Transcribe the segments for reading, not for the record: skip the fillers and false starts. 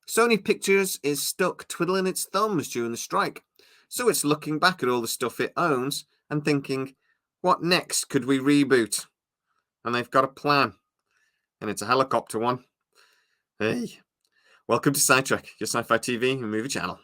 Sony Pictures is stuck twiddling its thumbs during the strike, so it's looking back at all the stuff it owns and thinking, what next could we reboot? And they've got a plan, and it's a helicopter one. Hey, welcome to Sidetrack, your sci-fi TV and movie channel.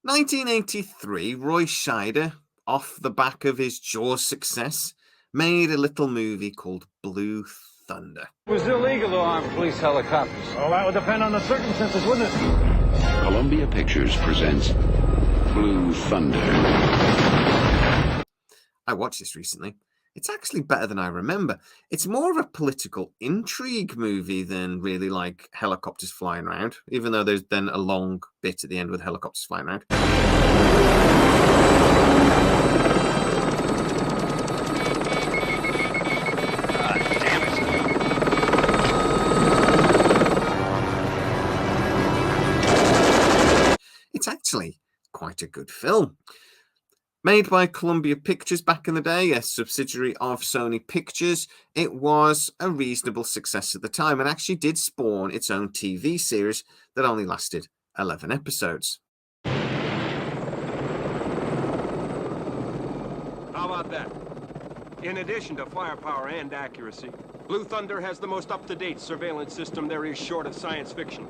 In 1983, Roy Scheider, off the back of his Jaws success, made a little movie called Blue Thunder. It was illegal to arm police helicopters. Well, that would depend on the circumstances, wouldn't it? Columbia Pictures presents Blue Thunder. I watched this recently. It's actually better than I remember. It's more of a political intrigue movie than really like helicopters flying around, even though there's then a long bit at the end with helicopters flying around. It's actually quite a good film. Made by Columbia Pictures back in the day, a subsidiary of Sony Pictures, it was a reasonable success at the time and actually did spawn its own TV series that only lasted 11 episodes. How about that? In addition to firepower and accuracy, Blue Thunder has the most up-to-date surveillance system there is short of science fiction.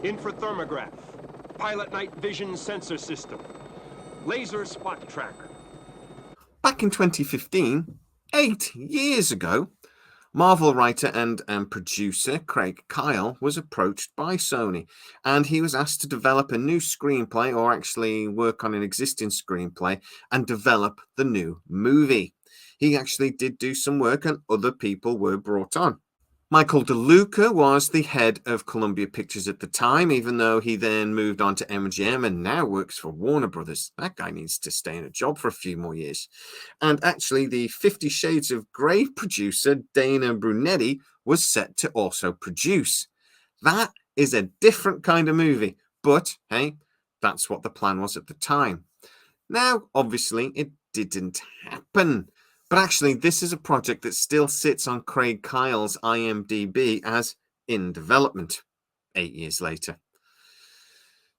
Infrathermograph, pilot night vision sensor system, laser spot tracker. Back in 2015, 8 years ago, Marvel writer and producer Craig Kyle was approached by Sony, and he was asked to develop a new screenplay, or actually work on an existing screenplay and develop the new movie. He actually did do some work and other people were brought on. Michael DeLuca was the head of Columbia Pictures at the time, even though he then moved on to MGM and now works for Warner Brothers. That guy needs to stay in a job for a few more years. And actually, the 50 Shades of Grey producer, Dana Brunetti, was set to also produce. That is a different kind of movie, but hey, that's what the plan was at the time. Now, obviously, it didn't happen. But actually, this is a project that still sits on Craig Kyle's IMDb as in development 8 years later.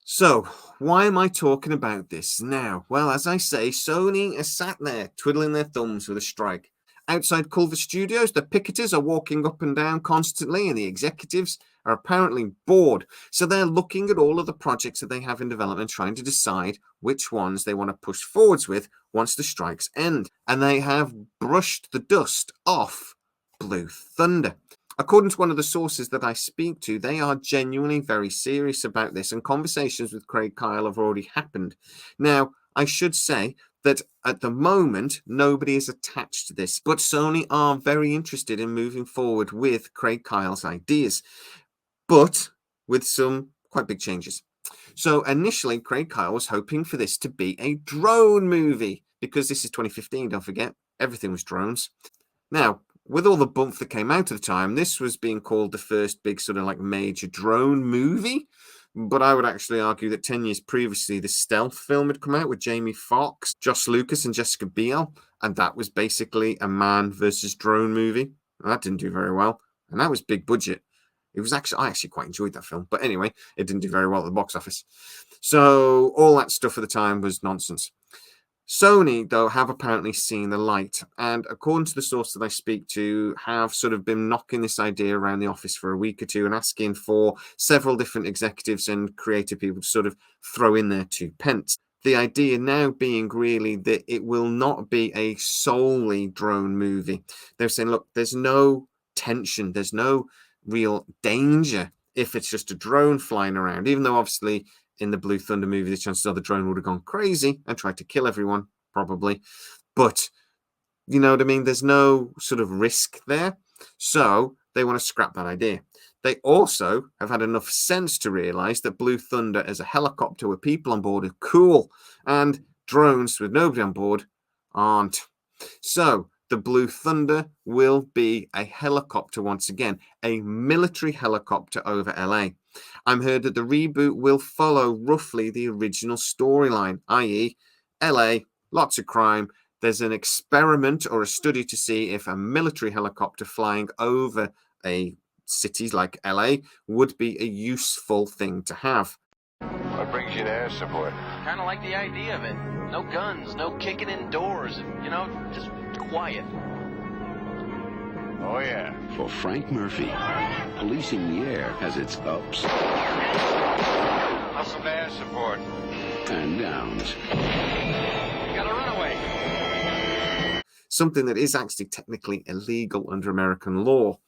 So, why am I talking about this now? Well, as I say, Sony is sat there twiddling their thumbs with a strike. Outside Culver Studios, the picketers are walking up and down constantly, and the executives are apparently bored. So they're looking at all of the projects that they have in development, trying to decide which ones they want to push forwards with once the strikes end. And they have brushed the dust off Blue Thunder. According to one of the sources that I speak to, they are genuinely very serious about this, and conversations with Craig Kyle have already happened. Now, I should say that at the moment, nobody is attached to this, but Sony are very interested in moving forward with Craig Kyle's ideas, but with some quite big changes. So initially, Craig Kyle was hoping for this to be a drone movie, because this is 2015, don't forget, everything was drones. Now, with all the bump that came out at the time, this was being called the first big sort of like major drone movie. But I would actually argue that 10 years previously, the Stealth film had come out with Jamie Foxx, Josh Lucas, and Jessica Biel. And that was basically a man versus drone movie. And that didn't do very well. And that was big budget. It was actually, I actually quite enjoyed that film. But anyway, it didn't do very well at the box office. So all that stuff at the time was nonsense. Sony, though, have apparently seen the light, and according to the source that I speak to, have sort of been knocking this idea around the office for a week or two and asking for several different executives and creative people to sort of throw in their 2 pence. The idea now being really that it will not be a solely drone movie. They're saying, look, there's no tension, there's no real danger if it's just a drone flying around, even though obviously in the Blue Thunder movie, the chances are the drone would have gone crazy and tried to kill everyone, probably. But, you know what I mean? There's no sort of risk there. So they want to scrap that idea. They also have had enough sense to realize that Blue Thunder as a helicopter with people on board are cool, and drones with nobody on board aren't. So the Blue Thunder will be a helicopter once again, a military helicopter over LA. I'm heard that the reboot will follow roughly the original storyline, i.e., LA, lots of crime. There's an experiment or a study to see if a military helicopter flying over a city like LA would be a useful thing to have. What brings you to air support? Kind of like the idea of it. No guns, no kicking in doors, you know, just quiet. Oh, yeah. For Frank Murphy, policing the air has its ups Hustle to air support. and downs. You got a runaway. Something that is actually technically illegal under American law.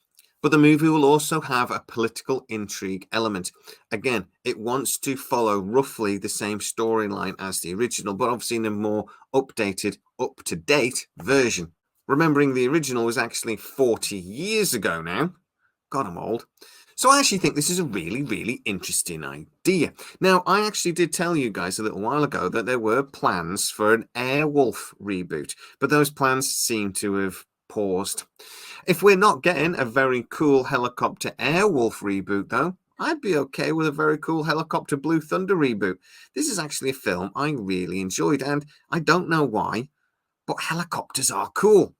But the movie will also have a political intrigue element. Again, it wants to follow roughly the same storyline as the original, but obviously in a more updated, up-to-date version. Remembering the original was actually 40 years ago now. God, I'm old. So I actually think this is a really, really interesting idea. Now, I actually did tell you guys a little while ago that there were plans for an Airwolf reboot, but those plans seem to have paused. If we're not getting a very cool helicopter Airwolf reboot, though, I'd be okay with a very cool helicopter Blue Thunder reboot. This is actually a film I really enjoyed, and I don't know why, but helicopters are cool.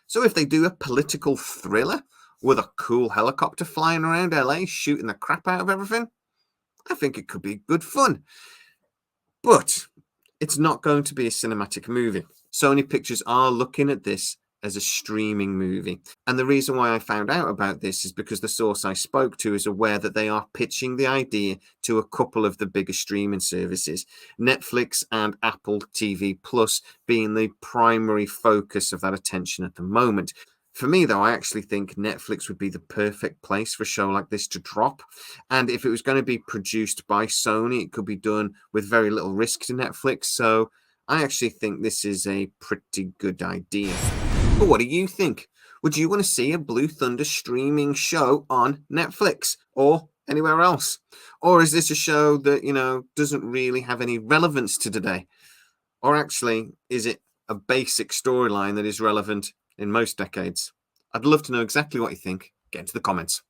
So if they do a political thriller with a cool helicopter flying around LA shooting the crap out of everything, I think it could be good fun. But it's not going to be a cinematic movie. Sony Pictures are looking at this as a streaming movie. And the reason why I found out about this is because the source I spoke to is aware that they are pitching the idea to a couple of the bigger streaming services, Netflix and Apple TV Plus being the primary focus of that attention at the moment. For me, though, I actually think Netflix would be the perfect place for a show like this to drop. And if it was going to be produced by Sony, it could be done with very little risk to Netflix. So I actually think this is a pretty good idea. But what do you think? Would you want to see a Blue Thunder streaming show on Netflix or anywhere else? Or is this a show that, doesn't really have any relevance to today? Or actually, is it a basic storyline that is relevant in most decades? I'd love to know exactly what you think. Get into the comments.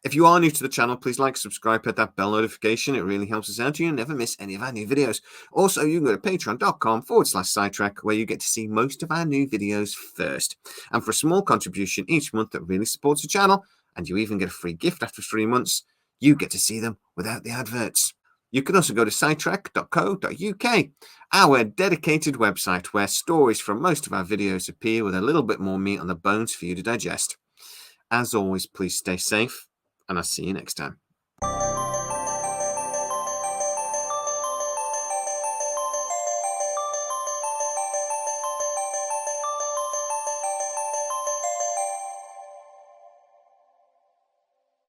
If you are new to the channel, please like, subscribe, hit that bell notification. It really helps us out. You never miss any of our new videos. Also, you can go to patreon.com/SciTrek, where you get to see most of our new videos first. And for a small contribution each month that really supports the channel, and you even get a free gift after 3 months, you get to see them without the adverts. You can also go to scitrek.co.uk, our dedicated website where stories from most of our videos appear with a little bit more meat on the bones for you to digest. As always, please stay safe, and I'll see you next time.